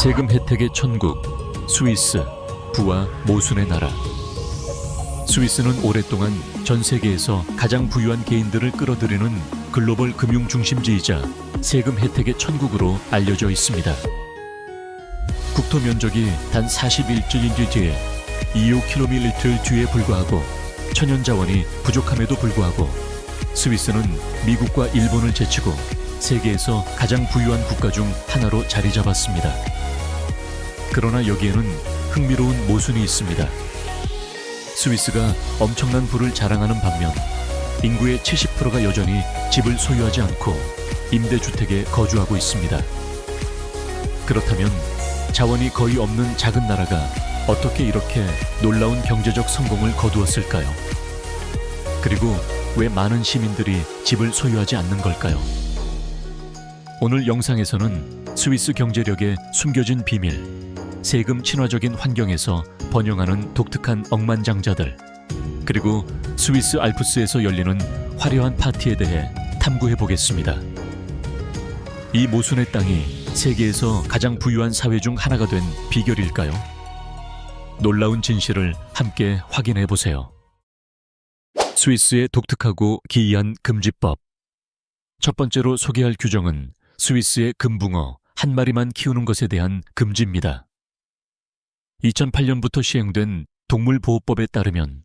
세금 혜택의 천국, 스위스, 부와 모순의 나라. 스위스는 오랫동안 전 세계에서 가장 부유한 개인들을 끌어들이는 글로벌 금융 중심지이자 세금 혜택의 천국으로 알려져 있습니다. 국토 면적이 단 41.1km에 25km에 불과하고 천연 자원이 부족함에도 불구하고 스위스는 미국과 일본을 제치고 세계에서 가장 부유한 국가 중 하나로 자리 잡았습니다. 그러나 여기에는 흥미로운 모순이 있습니다. 스위스가 엄청난 부를 자랑하는 반면 인구의 70%가 여전히 집을 소유하지 않고 임대주택에 거주하고 있습니다. 그렇다면 자원이 거의 없는 작은 나라가 어떻게 이렇게 놀라운 경제적 성공을 거두었을까요? 그리고 왜 많은 시민들이 집을 소유하지 않는 걸까요? 오늘 영상에서는 스위스 경제력의 숨겨진 비밀, 세금 친화적인 환경에서 번영하는 독특한 억만장자들, 그리고 스위스 알프스에서 열리는 화려한 파티에 대해 탐구해 보겠습니다. 이 모순의 땅이 세계에서 가장 부유한 사회 중 하나가 된 비결일까요? 놀라운 진실을 함께 확인해 보세요. 스위스의 독특하고 기이한 금지법. 첫 번째로 소개할 규정은 스위스의 금붕어 한 마리만 키우는 것에 대한 금지입니다. 2008년부터 시행된 동물보호법에 따르면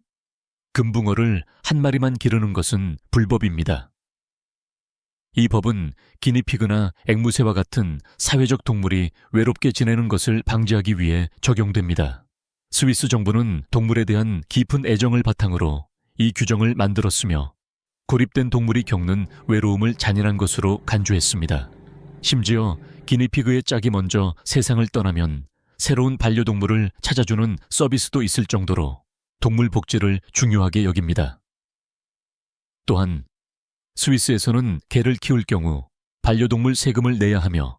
금붕어를 한 마리만 기르는 것은 불법입니다. 이 법은 기니피그나 앵무새와 같은 사회적 동물이 외롭게 지내는 것을 방지하기 위해 적용됩니다. 스위스 정부는 동물에 대한 깊은 애정을 바탕으로 이 규정을 만들었으며 고립된 동물이 겪는 외로움을 잔인한 것으로 간주했습니다. 심지어 기니피그의 짝이 먼저 세상을 떠나면 새로운 반려동물을 찾아주는 서비스도 있을 정도로 동물 복지를 중요하게 여깁니다. 또한 스위스에서는 개를 키울 경우 반려동물 세금을 내야 하며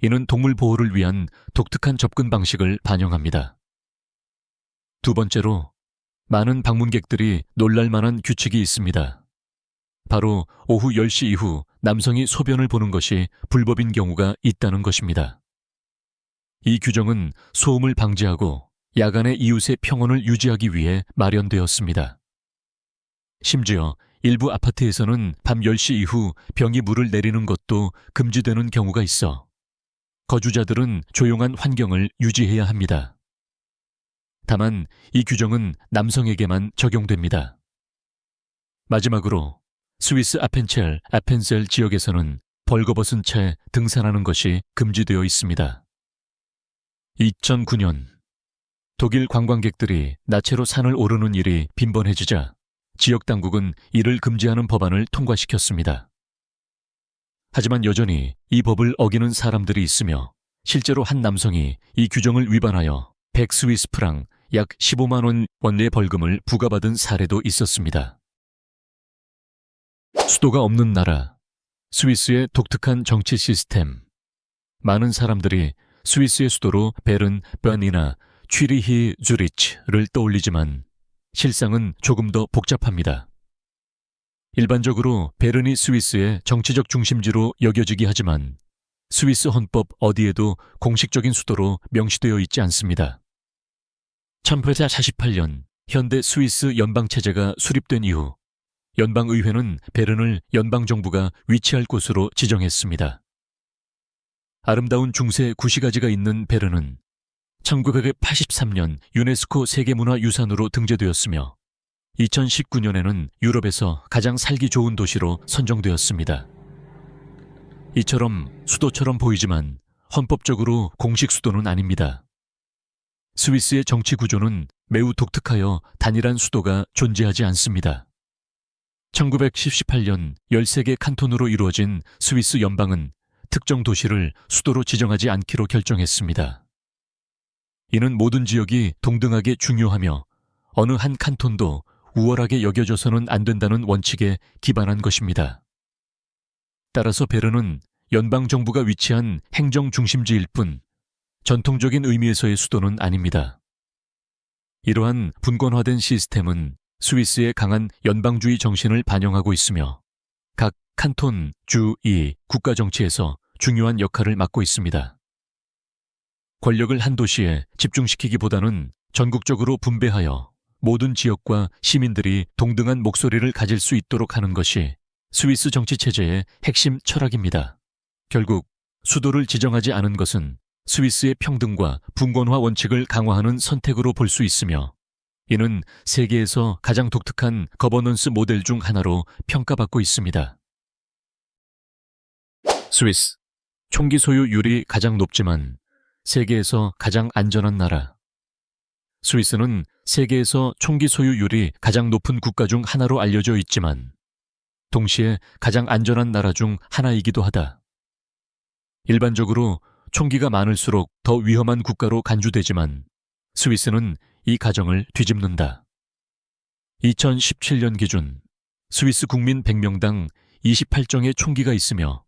이는 동물 보호를 위한 독특한 접근 방식을 반영합니다. 두 번째로 많은 방문객들이 놀랄 만한 규칙이 있습니다. 바로 오후 10시 이후 남성이 소변을 보는 것이 불법인 경우가 있다는 것입니다. 이 규정은 소음을 방지하고 야간에 이웃의 평온을 유지하기 위해 마련되었습니다. 심지어 일부 아파트에서는 밤 10시 이후 병이 물을 내리는 것도 금지되는 경우가 있어 거주자들은 조용한 환경을 유지해야 합니다. 다만 이 규정은 남성에게만 적용됩니다. 마지막으로 스위스 아펜셀 지역에서는 벌거벗은 채 등산하는 것이 금지되어 있습니다. 2009년 독일 관광객들이 나체로 산을 오르는 일이 빈번해지자 지역 당국은 이를 금지하는 법안을 통과시켰습니다. 하지만 여전히 이 법을 어기는 사람들이 있으며 실제로 한 남성이 이 규정을 위반하여 100 스위스 프랑 약 15만 원의 벌금을 부과받은 사례도 있었습니다. 수도가 없는 나라, 스위스의 독특한 정치 시스템. 많은 사람들이 스위스의 수도로 베른, 베른이나 취리히, 즈리치를 떠올리지만 실상은 조금 더 복잡합니다. 일반적으로 베른이 스위스의 정치적 중심지로 여겨지기 하지만 스위스 헌법 어디에도 공식적인 수도로 명시되어 있지 않습니다. 1848년 현대 스위스 연방체제가 수립된 이후 연방의회는 베른을 연방정부가 위치할 곳으로 지정했습니다. 아름다운 중세 구시가지가 있는 베른은 1983년 유네스코 세계문화유산으로 등재되었으며 2019년에는 유럽에서 가장 살기 좋은 도시로 선정되었습니다. 이처럼 수도처럼 보이지만 헌법적으로 공식 수도는 아닙니다. 스위스의 정치 구조는 매우 독특하여 단일한 수도가 존재하지 않습니다. 1918년 13개 칸톤으로 이루어진 스위스 연방은 특정 도시를 수도로 지정하지 않기로 결정했습니다. 이는 모든 지역이 동등하게 중요하며 어느 한 칸톤도 우월하게 여겨져서는 안 된다는 원칙에 기반한 것입니다. 따라서 베른은 연방정부가 위치한 행정중심지일 뿐 전통적인 의미에서의 수도는 아닙니다. 이러한 분권화된 시스템은 스위스의 강한 연방주의 정신을 반영하고 있으며 각 칸톤, 주이, 국가 정치에서 중요한 역할을 맡고 있습니다. 권력을 한 도시에 집중시키기보다는 전국적으로 분배하여 모든 지역과 시민들이 동등한 목소리를 가질 수 있도록 하는 것이 스위스 정치 체제의 핵심 철학입니다. 결국 수도를 지정하지 않은 것은 스위스의 평등과 분권화 원칙을 강화하는 선택으로 볼 수 있으며, 이는 세계에서 가장 독특한 거버넌스 모델 중 하나로 평가받고 있습니다. 스위스, 총기 소유율이 가장 높지만 세계에서 가장 안전한 나라. 스위스는 세계에서 총기 소유율이 가장 높은 국가 중 하나로 알려져 있지만 동시에 가장 안전한 나라 중 하나이기도 하다. 일반적으로 총기가 많을수록 더 위험한 국가로 간주되지만 스위스는 이 가정을 뒤집는다. 2017년 기준 스위스 국민 100명당 28정의 총기가 있으며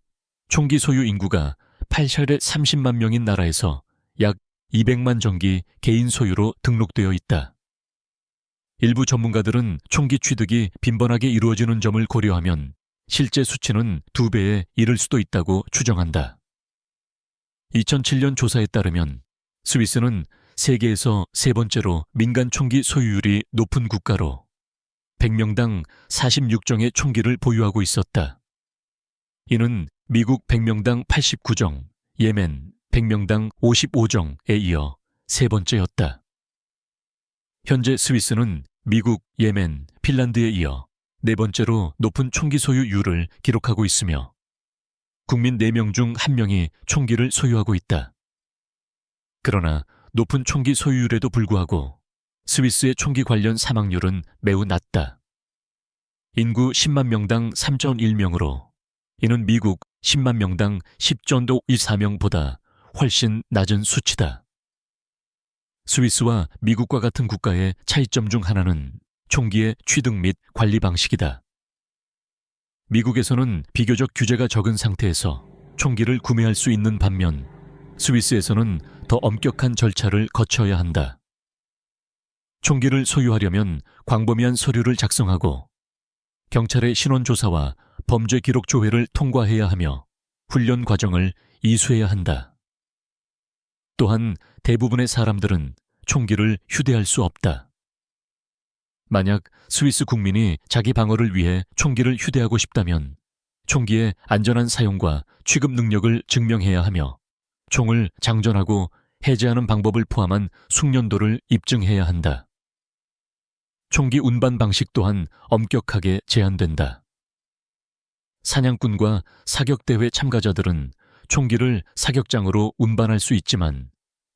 총기 소유 인구가 8샬의 30만 명인 나라에서 약 200만 정기 개인 소유로 등록되어 있다. 일부 전문가들은 총기 취득이 빈번하게 이루어지는 점을 고려하면 실제 수치는 2배에 이를 수도 있다고 추정한다. 2007년 조사에 따르면 스위스는 세계에서 세 번째로 민간 총기 소유율이 높은 국가로 100명당 46정의 총기를 보유하고 있었다. 이는 미국 100명당 89정, 예멘 100명당 55정에 이어 세 번째였다. 현재 스위스는 미국, 예멘, 핀란드에 이어 네 번째로 높은 총기 소유율을 기록하고 있으며 국민 4명 중 1명이 총기를 소유하고 있다. 그러나 높은 총기 소유율에도 불구하고 스위스의 총기 관련 사망률은 매우 낮다. 인구 10만 명당 3.1명으로 이는 미국 10만 명당 10.54명보다 훨씬 낮은 수치다. 스위스와 미국과 같은 국가의 차이점 중 하나는 총기의 취득 및 관리 방식이다. 미국에서는 비교적 규제가 적은 상태에서 총기를 구매할 수 있는 반면 스위스에서는 더 엄격한 절차를 거쳐야 한다. 총기를 소유하려면 광범위한 서류를 작성하고 경찰의 신원조사와 범죄 기록 조회를 통과해야 하며 훈련 과정을 이수해야 한다. 또한 대부분의 사람들은 총기를 휴대할 수 없다. 만약 스위스 국민이 자기 방어를 위해 총기를 휴대하고 싶다면 총기의 안전한 사용과 취급 능력을 증명해야 하며 총을 장전하고 해제하는 방법을 포함한 숙련도를 입증해야 한다. 총기 운반 방식 또한 엄격하게 제한된다. 사냥꾼과 사격대회 참가자들은 총기를 사격장으로 운반할 수 있지만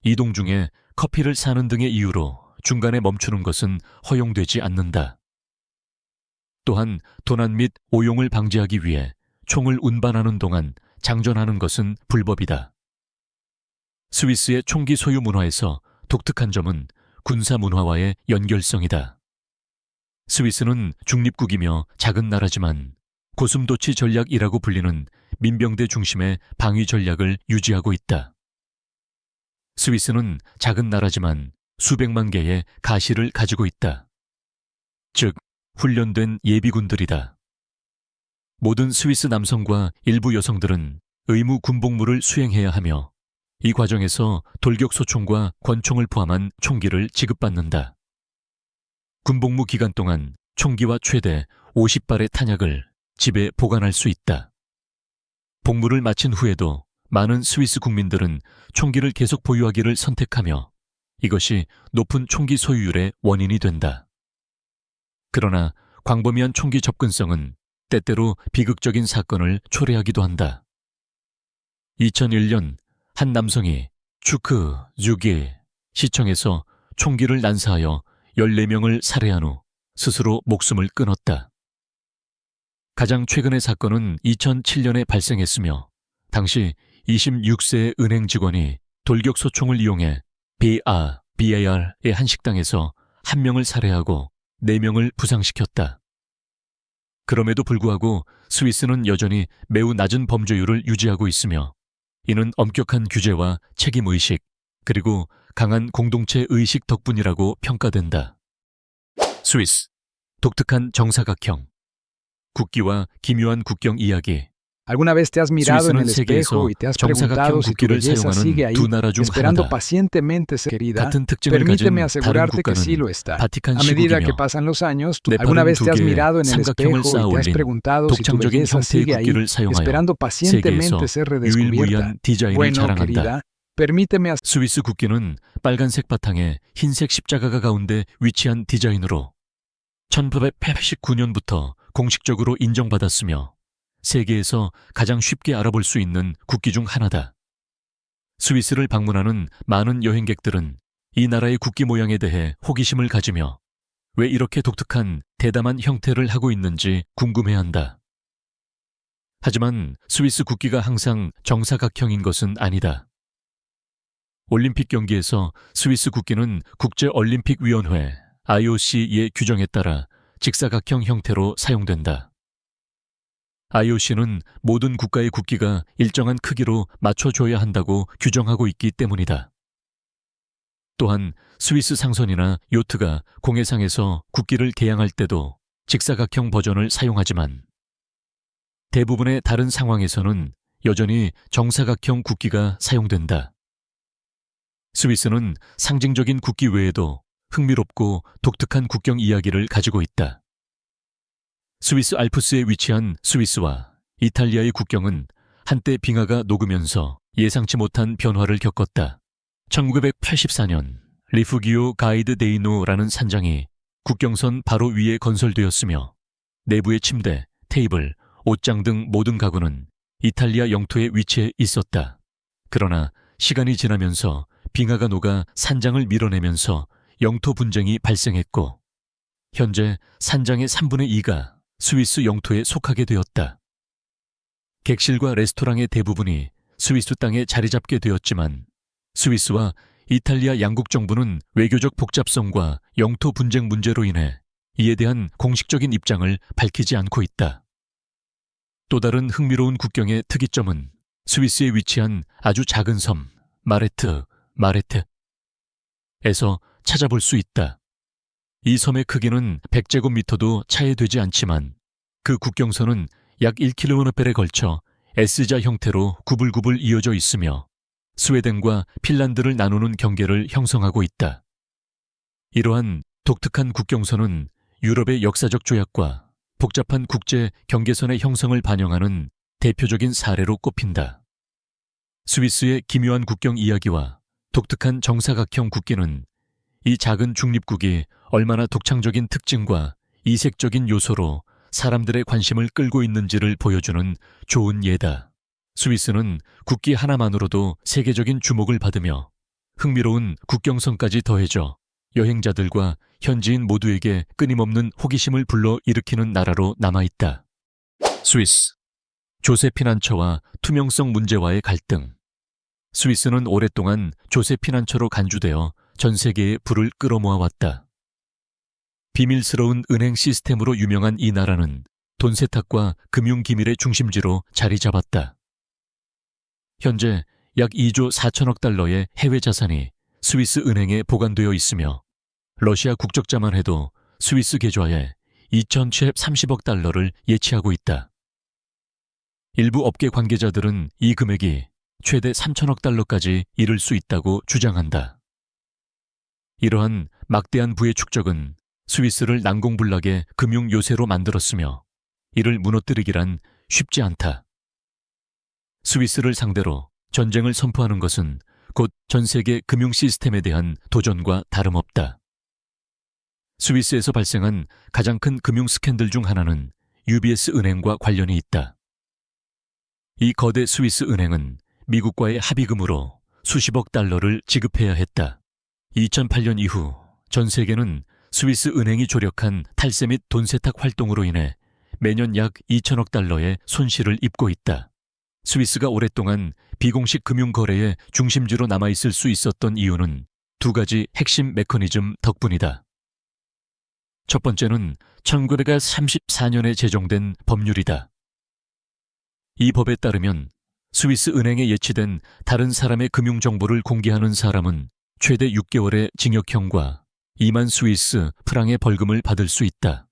이동 중에 커피를 사는 등의 이유로 중간에 멈추는 것은 허용되지 않는다. 또한 도난 및 오용을 방지하기 위해 총을 운반하는 동안 장전하는 것은 불법이다. 스위스의 총기 소유 문화에서 독특한 점은 군사 문화와의 연결성이다. 스위스는 중립국이며 작은 나라지만 고슴도치 전략이라고 불리는 민병대 중심의 방위 전략을 유지하고 있다. 스위스는 작은 나라지만 수백만 개의 가시를 가지고 있다. 즉, 훈련된 예비군들이다. 모든 스위스 남성과 일부 여성들은 의무 군복무를 수행해야 하며 이 과정에서 돌격소총과 권총을 포함한 총기를 지급받는다. 군복무 기간 동안 총기와 최대 50발의 탄약을 집에 보관할 수 있다. 복무를 마친 후에도 많은 스위스 국민들은 총기를 계속 보유하기를 선택하며 이것이 높은 총기 소유율의 원인이 된다. 그러나 광범위한 총기 접근성은 때때로 비극적인 사건을 초래하기도 한다. 2001년 한 남성이 추크 주기 시청에서 총기를 난사하여 14명을 살해한 후 스스로 목숨을 끊었다. 가장 최근의 사건은 2007년에 발생했으며 당시 26세의 은행 직원이 돌격소총을 이용해 BAR의 한 식당에서 1명을 살해하고 4명을 부상시켰다. 그럼에도 불구하고 스위스는 여전히 매우 낮은 범죄율을 유지하고 있으며 이는 엄격한 규제와 책임의식 그리고 강한 공동체 의식 덕분이라고 평가된다. 스위스, 독특한 정사각형, 국기와 기묘한 국경 이야기, ¿Alguna vez te has mirado en 스위스는 el 세계에서 espejo y te has 정사각형 preguntado si tu 국기를 belleza sigue 사용하는 ahí, 두 나라 중 esperando 하나다. pacientemente ser querida? 같은 특징을 Permíteme 가진 다른 asegurarte que sí 국가는 lo está. 바티칸 A medida que 시국이며 pasan los años, 내 ¿alguna 팔은 vez 두 te has 개의 mirado en el 삼각형을 espejo y 쌓아 te has 올린 preguntado si tu 독창적인 belleza 형태의 sigue ahí, 국기를 사용하여 esperando 세계에서 pacientemente ser redescubierta? 유일무이한 디자인을 Bueno, 자랑한다. querida, permíteme 스위스 국기는 빨간색 바탕에 흰색 십자가가 가운데 위치한 디자인으로 1889년부터 공식적으로 인정받았으며 세계에서 가장 쉽게 알아볼 수 있는 국기 중 하나다. 스위스를 방문하는 많은 여행객들은 이 나라의 국기 모양에 대해 호기심을 가지며 왜 이렇게 독특한 대담한 형태를 하고 있는지 궁금해한다. 하지만 스위스 국기가 항상 정사각형인 것은 아니다. 올림픽 경기에서 스위스 국기는 국제올림픽위원회 IOC의 규정에 따라 직사각형 형태로 사용된다. IOC는 모든 국가의 국기가 일정한 크기로 맞춰줘야 한다고 규정하고 있기 때문이다. 또한 스위스 상선이나 요트가 공해상에서 국기를 개양할 때도 직사각형 버전을 사용하지만 대부분의 다른 상황에서는 여전히 정사각형 국기가 사용된다. 스위스는 상징적인 국기 외에도 흥미롭고 독특한 국경 이야기를 가지고 있다. 스위스 알프스에 위치한 스위스와 이탈리아의 국경은 한때 빙하가 녹으면서 예상치 못한 변화를 겪었다. 1984년 리푸기오 가이드 데이노라는 산장이 국경선 바로 위에 건설되었으며 내부의 침대, 테이블, 옷장 등 모든 가구는 이탈리아 영토에 위치해 있었다. 그러나 시간이 지나면서 빙하가 녹아 산장을 밀어내면서 영토 분쟁이 발생했고 현재 산장의 3분의 2가 스위스 영토에 속하게 되었다. 객실과 레스토랑의 대부분이 스위스 땅에 자리 잡게 되었지만 스위스와 이탈리아 양국 정부는 외교적 복잡성과 영토 분쟁 문제로 인해 이에 대한 공식적인 입장을 밝히지 않고 있다. 또 다른 흥미로운 국경의 특이점은 스위스에 위치한 아주 작은 섬 마레트에서 찾아볼 수 있다. 이 섬의 크기는 100제곱미터도 차에 되지 않지만 그 국경선은 약 1km에 걸쳐 S자 형태로 구불구불 이어져 있으며 스웨덴과 핀란드를 나누는 경계를 형성하고 있다. 이러한 독특한 국경선은 유럽의 역사적 조약과 복잡한 국제 경계선의 형성을 반영하는 대표적인 사례로 꼽힌다. 스위스의 기묘한 국경 이야기와 독특한 정사각형 국기는 이 작은 중립국이 얼마나 독창적인 특징과 이색적인 요소로 사람들의 관심을 끌고 있는지를 보여주는 좋은 예다. 스위스는 국기 하나만으로도 세계적인 주목을 받으며 흥미로운 국경선까지 더해져 여행자들과 현지인 모두에게 끊임없는 호기심을 불러일으키는 나라로 남아있다. 스위스, 조세 피난처와 투명성 문제와의 갈등. 스위스는 오랫동안 조세 피난처로 간주되어 전 세계에 불을 끌어모아왔다. 비밀스러운 은행 시스템으로 유명한 이 나라는 돈 세탁과 금융 기밀의 중심지로 자리 잡았다. 현재 약 2조 4천억 달러의 해외 자산이 스위스 은행에 보관되어 있으며 러시아 국적자만 해도 스위스 계좌에 2,730억 달러를 예치하고 있다. 일부 업계 관계자들은 이 금액이 최대 3천억 달러까지 이를 수 있다고 주장한다. 이러한 막대한 부의 축적은 스위스를 난공불락의 금융 요새로 만들었으며 이를 무너뜨리기란 쉽지 않다. 스위스를 상대로 전쟁을 선포하는 것은 곧 전 세계 금융 시스템에 대한 도전과 다름없다. 스위스에서 발생한 가장 큰 금융 스캔들 중 하나는 UBS 은행과 관련이 있다. 이 거대 스위스 은행은 미국과의 합의금으로 수십억 달러를 지급해야 했다. 2008년 이후 전 세계는 스위스 은행이 조력한 탈세 및 돈 세탁 활동으로 인해 매년 약 2천억 달러의 손실을 입고 있다. 스위스가 오랫동안 비공식 금융 거래의 중심지로 남아있을 수 있었던 이유는 두 가지 핵심 메커니즘 덕분이다. 첫 번째는 1934년에 제정된 법률이다. 이 법에 따르면 스위스 은행에 예치된 다른 사람의 금융 정보를 공개하는 사람은 최대 6개월의 징역형과 2만 스위스 프랑의 벌금을 받을 수 있다.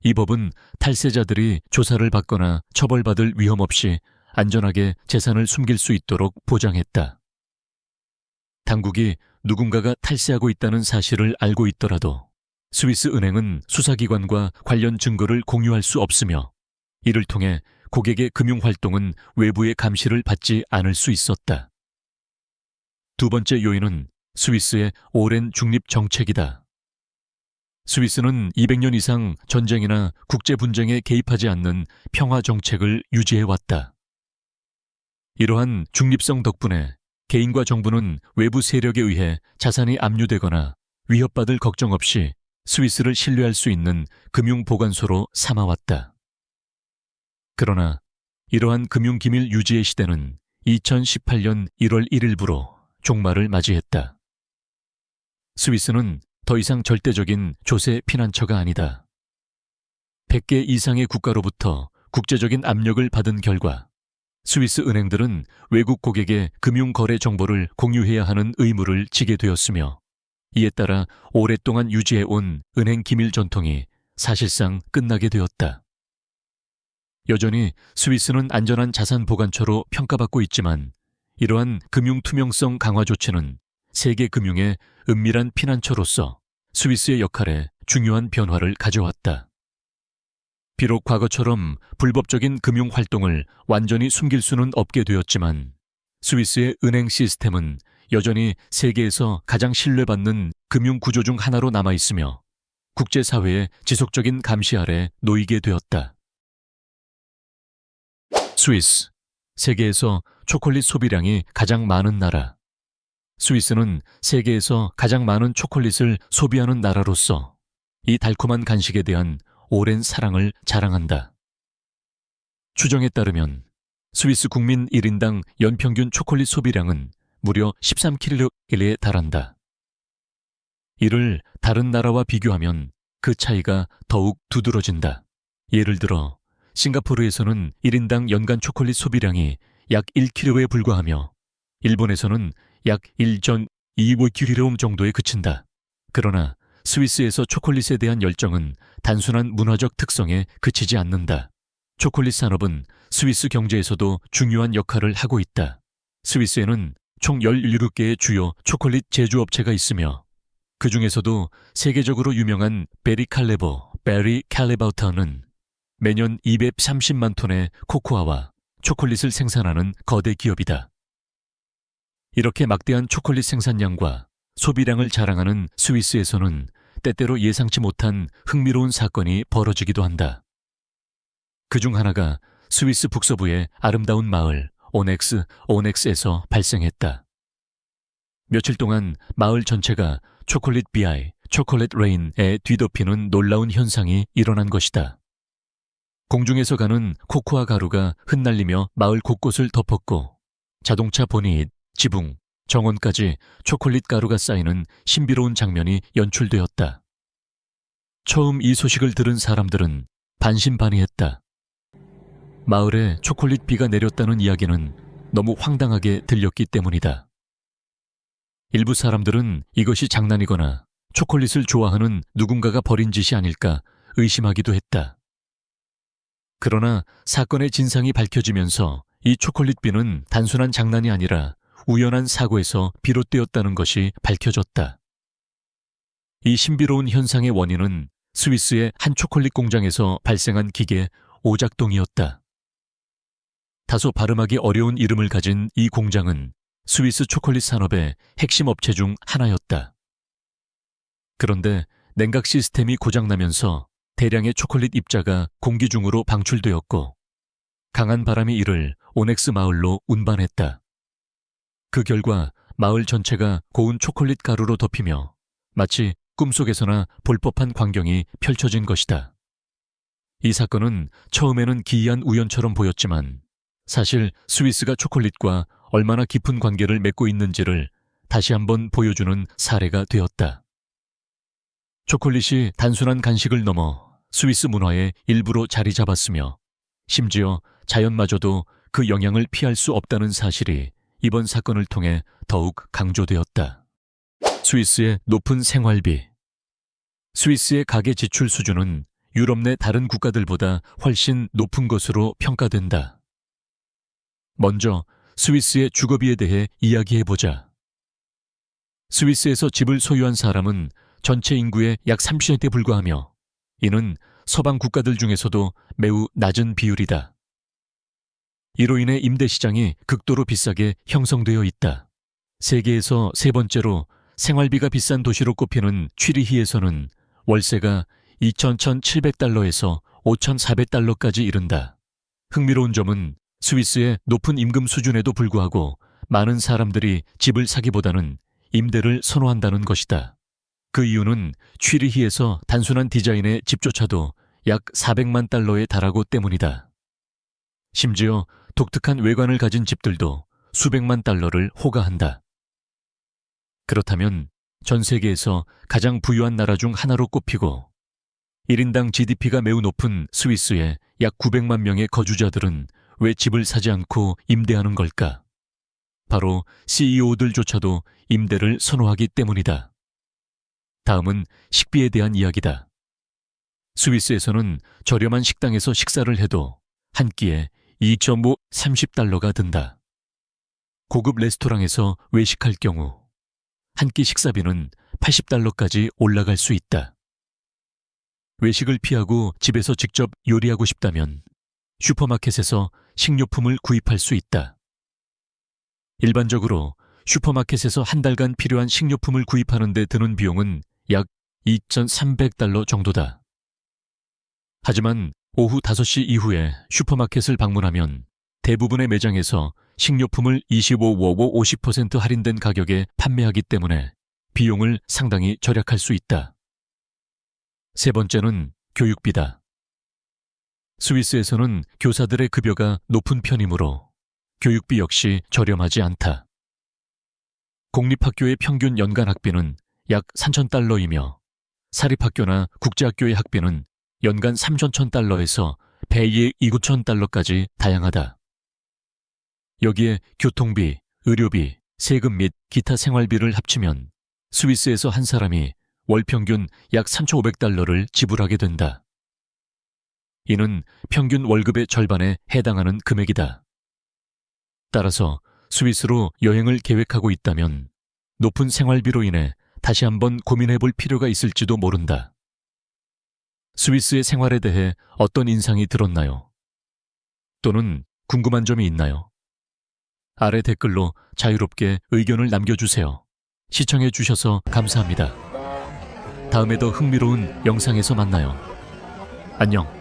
이 법은 탈세자들이 조사를 받거나 처벌받을 위험 없이 안전하게 재산을 숨길 수 있도록 보장했다. 당국이 누군가가 탈세하고 있다는 사실을 알고 있더라도 스위스 은행은 수사기관과 관련 증거를 공유할 수 없으며 이를 통해 고객의 금융활동은 외부의 감시를 받지 않을 수 있었다. 두 번째 요인은 스위스의 오랜 중립 정책이다. 스위스는 200년 이상 전쟁이나 국제 분쟁에 개입하지 않는 평화 정책을 유지해왔다. 이러한 중립성 덕분에 개인과 정부는 외부 세력에 의해 자산이 압류되거나 위협받을 걱정 없이 스위스를 신뢰할 수 있는 금융보관소로 삼아왔다. 그러나 이러한 금융기밀 유지의 시대는 2018년 1월 1일부로 종말을 맞이했다. 스위스는 더 이상 절대적인 조세 피난처가 아니다. 100개 이상의 국가로부터 국제적인 압력을 받은 결과 스위스 은행들은 외국 고객의 금융거래 정보를 공유해야 하는 의무를 지게 되었으며 이에 따라 오랫동안 유지해온 은행 기밀 전통이 사실상 끝나게 되었다. 여전히 스위스는 안전한 자산 보관처로 평가받고 있지만 이러한 금융 투명성 강화 조치는 세계 금융의 은밀한 피난처로서 스위스의 역할에 중요한 변화를 가져왔다. 비록 과거처럼 불법적인 금융 활동을 완전히 숨길 수는 없게 되었지만 스위스의 은행 시스템은 여전히 세계에서 가장 신뢰받는 금융 구조 중 하나로 남아있으며 국제사회의 지속적인 감시 아래 놓이게 되었다. 스위스, 세계에서 초콜릿 소비량이 가장 많은 나라. 스위스는 세계에서 가장 많은 초콜릿을 소비하는 나라로서 이 달콤한 간식에 대한 오랜 사랑을 자랑한다. 추정에 따르면 스위스 국민 1인당 연평균 초콜릿 소비량은 무려 13kg에 달한다. 이를 다른 나라와 비교하면 그 차이가 더욱 두드러진다. 예를 들어 싱가포르에서는 1인당 연간 초콜릿 소비량이 약 1kg에 불과하며 일본에서는 약 1.25kg 정도에 그친다. 그러나 스위스에서 초콜릿에 대한 열정은 단순한 문화적 특성에 그치지 않는다. 초콜릿 산업은 스위스 경제에서도 중요한 역할을 하고 있다. 스위스에는 총 17개의 주요 초콜릿 제조업체가 있으며 그 중에서도 세계적으로 유명한 베리 칼레바우터는 매년 230만 톤의 코코아와 초콜릿을 생산하는 거대 기업이다. 이렇게 막대한 초콜릿 생산량과 소비량을 자랑하는 스위스에서는 때때로 예상치 못한 흥미로운 사건이 벌어지기도 한다. 그중 하나가 스위스 북서부의 아름다운 마을 오넥스에서 발생했다. 며칠 동안 마을 전체가 초콜릿 비아이, 초콜릿 레인에 뒤덮이는 놀라운 현상이 일어난 것이다. 공중에서 가는 코코아 가루가 흩날리며 마을 곳곳을 덮었고 자동차 보닛, 지붕, 정원까지 초콜릿 가루가 쌓이는 신비로운 장면이 연출되었다. 처음 이 소식을 들은 사람들은 반신반의했다. 마을에 초콜릿 비가 내렸다는 이야기는 너무 황당하게 들렸기 때문이다. 일부 사람들은 이것이 장난이거나 초콜릿을 좋아하는 누군가가 벌인 짓이 아닐까 의심하기도 했다. 그러나 사건의 진상이 밝혀지면서 이 초콜릿 비는 단순한 장난이 아니라 우연한 사고에서 비롯되었다는 것이 밝혀졌다. 이 신비로운 현상의 원인은 스위스의 한 초콜릿 공장에서 발생한 기계 오작동이었다. 다소 발음하기 어려운 이름을 가진 이 공장은 스위스 초콜릿 산업의 핵심 업체 중 하나였다. 그런데 냉각 시스템이 고장나면서 대량의 초콜릿 입자가 공기 중으로 방출되었고 강한 바람이 이를 오넥스 마을로 운반했다. 그 결과 마을 전체가 고운 초콜릿 가루로 덮이며 마치 꿈속에서나 볼 법한 광경이 펼쳐진 것이다. 이 사건은 처음에는 기이한 우연처럼 보였지만 사실 스위스가 초콜릿과 얼마나 깊은 관계를 맺고 있는지를 다시 한번 보여주는 사례가 되었다. 초콜릿이 단순한 간식을 넘어 스위스 문화의 일부로 자리 잡았으며 심지어 자연마저도 그 영향을 피할 수 없다는 사실이 이번 사건을 통해 더욱 강조되었다. 스위스의 높은 생활비. 스위스의 가계 지출 수준은 유럽 내 다른 국가들보다 훨씬 높은 것으로 평가된다. 먼저 스위스의 주거비에 대해 이야기해보자. 스위스에서 집을 소유한 사람은 전체 인구의 약 30%에 불과하며 이는 서방 국가들 중에서도 매우 낮은 비율이다. 이로 인해 임대 시장이 극도로 비싸게 형성되어 있다. 세계에서 세 번째로 생활비가 비싼 도시로 꼽히는 취리히에서는 월세가 2,700달러에서 5,400달러까지 이른다. 흥미로운 점은 스위스의 높은 임금 수준에도 불구하고 많은 사람들이 집을 사기보다는 임대를 선호한다는 것이다. 그 이유는 취리히에서 단순한 디자인의 집조차도 약 400만 달러에 달하고 때문이다. 심지어 독특한 외관을 가진 집들도 수백만 달러를 호가한다. 그렇다면 전 세계에서 가장 부유한 나라 중 하나로 꼽히고 1인당 GDP가 매우 높은 스위스의 약 900만 명의 거주자들은 왜 집을 사지 않고 임대하는 걸까? 바로 CEO들조차도 임대를 선호하기 때문이다. 다음은 식비에 대한 이야기다. 스위스에서는 저렴한 식당에서 식사를 해도 한 끼에 2.5, 30달러가 든다. 고급 레스토랑에서 외식할 경우 한 끼 식사비는 80달러까지 올라갈 수 있다. 외식을 피하고 집에서 직접 요리하고 싶다면 슈퍼마켓에서 식료품을 구입할 수 있다. 일반적으로 슈퍼마켓에서 한 달간 필요한 식료품을 구입하는 데 드는 비용은 약 2,300달러 정도다. 하지만 오후 5시 이후에 슈퍼마켓을 방문하면 대부분의 매장에서 식료품을 50% 할인된 가격에 판매하기 때문에 비용을 상당히 절약할 수 있다. 세 번째는 교육비다. 스위스에서는 교사들의 급여가 높은 편이므로 교육비 역시 저렴하지 않다. 공립학교의 평균 연간 학비는 약 3,000달러이며 사립학교나 국제학교의 학비는 연간 3,100달러에서 베이의 2,9,000달러까지 다양하다. 여기에 교통비, 의료비, 세금 및 기타 생활비를 합치면 스위스에서 한 사람이 월 평균 약 3,500달러를 지불하게 된다. 이는 평균 월급의 절반에 해당하는 금액이다. 따라서 스위스로 여행을 계획하고 있다면 높은 생활비로 인해 다시 한번 고민해 볼 필요가 있을지도 모른다. 스위스의 생활에 대해 어떤 인상이 들었나요? 또는 궁금한 점이 있나요? 아래 댓글로 자유롭게 의견을 남겨주세요. 시청해 주셔서 감사합니다. 다음에 더 흥미로운 영상에서 만나요. 안녕.